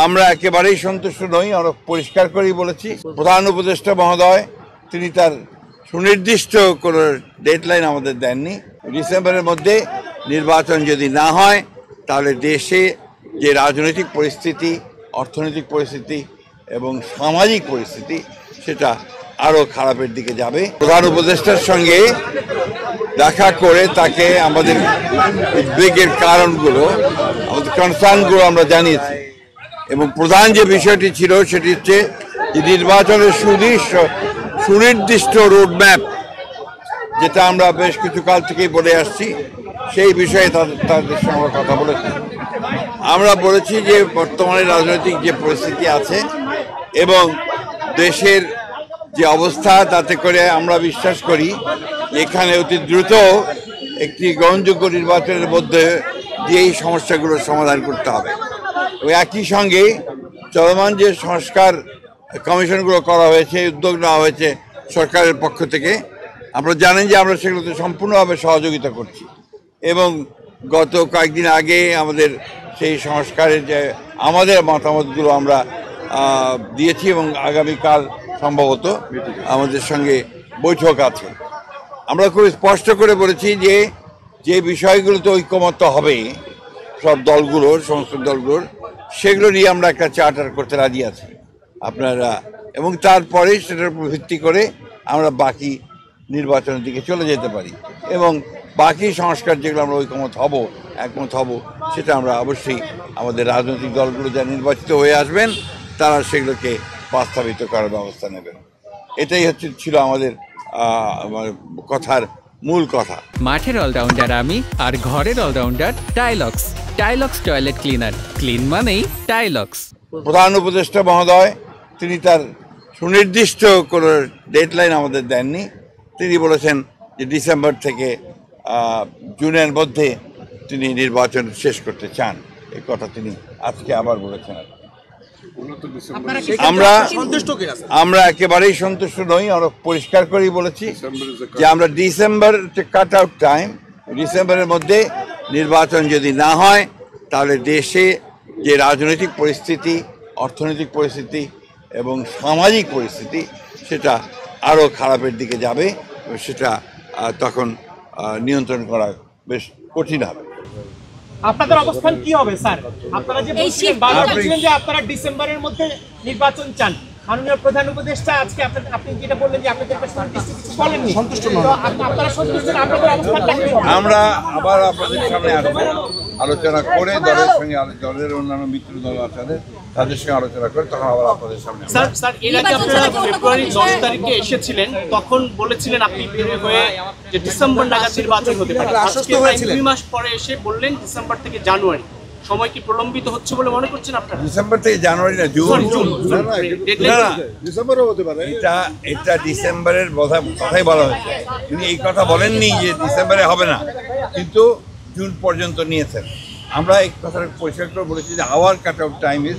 আমরা একেবারেই সন্তুষ্ট নই। আমরা পরিষ্কার করেই বলেছি, প্রধান উপদেষ্টা মহোদয় তিনি তার সুনির্দিষ্ট কোনো ডেডলাইন আমাদের দেননি। ডিসেম্বরের মধ্যে নির্বাচন যদি না হয় তাহলে দেশে যে রাজনৈতিক পরিস্থিতি, অর্থনৈতিক পরিস্থিতি এবং সামাজিক পরিস্থিতি সেটা আরও খারাপের দিকে যাবে। প্রধান উপদেষ্টার সঙ্গে দেখা করে তাকে আমাদের উদ্বেগের কারণগুলো, আমাদের কনসার্নগুলো আমরা জানিয়েছি এবং প্রধান যে বিষয়টি ছিল সেটি হচ্ছে যে নির্বাচনের সুনির্দিষ্ট রোডম্যাপ, যেটা আমরা বেশ কিছু কাল থেকেই বলে আসছি, সেই বিষয়ে তাদের সঙ্গে কথা বলেছি। আমরা বলেছি যে বর্তমানে রাজনৈতিক যে পরিস্থিতি আছে এবং দেশের যে অবস্থা, তাতে করে আমরা বিশ্বাস করি এখানে অতি দ্রুত একটি গ্রহণযোগ্য নির্বাচনের মধ্যে দিয়ে এই সমস্যাগুলোর সমাধান করতে হবে। একই সঙ্গে চলমান যে সংস্কার কমিশনগুলো করা হয়েছে, উদ্যোগ নেওয়া হয়েছে সরকারের পক্ষ থেকে, আপনারা জানেন যে আমরা সেগুলোতে সম্পূর্ণভাবে সহযোগিতা করছি এবং গত কয়েকদিন আগে আমাদের সেই সংস্কারের যে আমাদের মতামতগুলো আমরা দিয়েছি এবং আগামীকাল সম্ভবত আমাদের সঙ্গে বৈঠক আছে। আমরা খুব স্পষ্ট করে বলেছি যে যে বিষয়গুলোতে ঐকমত্য হবে সব দলগুলোর, সমস্ত দলগুলোর, সেগুলো নিয়ে আমরা একটা চার্টার করতে রাজি আছি আপনারা, এবং তারপরে সেটার উপর ভিত্তি করে আমরা বাকি নির্বাচনের দিকে চলে যেতে পারি এবং বাকি সংস্কার যেগুলো আমরা একমত হব সেটা আমরা অবশ্যই আমাদের রাজনৈতিক দলগুলো যা নির্বাচিত হয়ে আসবেন তারা সেগুলোকে বাস্তবায়িত করার ব্যবস্থা নেবেন। এটাই ছিল আমাদের কথার মূল কথা। মাঠের অলরাউন্ডার আমি, আর ঘরের allrounder Tylox. Tylox toilet cleaner, clean মানেই টাইলক্স। প্রধান উপদেষ্টা মহোদয় তিনি তার সুনির্দিষ্ট কোনো ডেডলাইন আমাদের দেননি। তিনি বলেছেন যে ডিসেম্বর থেকে জুনের মধ্যে তিনি নির্বাচন শেষ করতে চান। এই কথা তিনি আজকে আবার বলেছেন। আমরা একেবারেই সন্তুষ্ট নই। আমরা পরিষ্কার করেই বলেছি যে আমরা ডিসেম্বর কাট আউট টাইম, ডিসেম্বরের মধ্যে নির্বাচন যদি না হয় তাহলে দেশে যে রাজনৈতিক পরিস্থিতি, অর্থনৈতিক পরিস্থিতি এবং সামাজিক পরিস্থিতি সেটা আরও খারাপের দিকে যাবে। সেটা তখন নিয়ন্ত্রণ করা বেশ কঠিন হবে। আপনাদের অবস্থান কি হবে স্যার? আপনারা যে বলছিলেন যে আপনারা ডিসেম্বরের মধ্যে নির্বাচন চান, মাননীয় প্রধান উপদেষ্টা আজকে আপনি যেটা বললেন যে আপনাদের বলেননি, সন্তুষ্ট নন, আপনারা সন্তুষ্ট না, আপনাদের অবস্থানটা কি হবে? আমরা আবার আপনাদের সামনে আসবো, আলোচনা করে দলের সঙ্গে, দলের অন্যান্য মিত্র দল আছে তাদের সঙ্গে আলোচনা করে তখন আবার আপনাদের সামনে। স্যার এর আগে আপনারা ফেব্রুয়ারি 10 তারিখে এসেছিলেন, তখন বলেছিলেন আপনি বের হয়ে যে ডিসেম্বর নাগাদ নির্বাচন হতে পারে। আজকে 2 মাস পরে এসে বললেন ডিসেম্বর থেকে জানুয়ারি। সময় কি প্রলম্বিত হচ্ছে বলে মনে করছেন আপনারা? ডিসেম্বর থেকে জানুয়ারি না, জুন। ডিসেম্বরও হতে পারে। এটা ডিসেম্বরের কথাই বলা হয়েছে। তিনি এই কথা বলেননি যে ডিসেম্বরে হবে না, কিন্তু জুন পর্যন্ত নিয়েছেন। আমরা এই কথাটা পরিষ্কার করে বলেছি যে hour cut out time is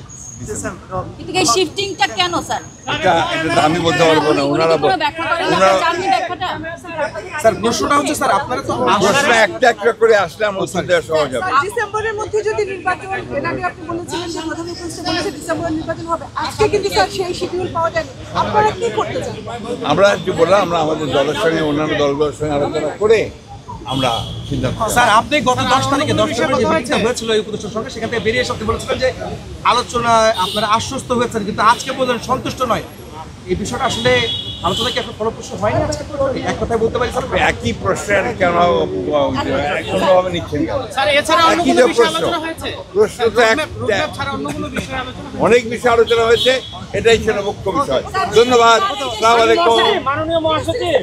আমি বলতে পারবো না, ওনারা প্রশ্নটা হচ্ছে স্যার আপনারা তো প্রশ্ন একটা একটা করে আসলে আমরা উত্তর দেওয়া সহজ হবে। ডিসেম্বরের মধ্যে যদি নির্বাচন, এর আগে আপনি বলেছিলেন যে প্রধান উপদেষ্টা বলেছে ডিসেম্বরে নির্বাচন হবে, আজকে কিন্তু স্যার সেই শিডিউল পাওয়া যায়নি। আপনারা কি করতে চান? আমরা যে বললাম, আমরা আমাদের দলের সঙ্গে অন্যান্য দলগুলোর সঙ্গে আলোচনা করে আমরা সিদ্ধান্ত। স্যার আপনি গত 10 তারিখে 10 ফেব্রুয়ারি মিটিং হয়েছিল এই উপদেষ্টার সঙ্গে, সেখান থেকে বেরিয়ে এসে আপনি বলেছিলেন যে আলোচনায় আপনারা আশ্বস্ত হয়েছেন, কিন্তু আজকে পর্যন্ত সন্তুষ্ট নয়। এই বিষয়টা আসলে আলোচনা কি আপনার ফলপ্রসূ হয়নি? আজকে এক কথায় বলতে পারি স্যার, একই প্রশ্নের কেন কোনোভাবে নিচ্ছেন? প্রশ্ন তো অনেক বিষয় আলোচনা হয়েছে, এটাই ছিল মুখ্য বিষয়। ধন্যবাদ। আসসালামু আলাইকুম। মাননীয় মহাসচিব।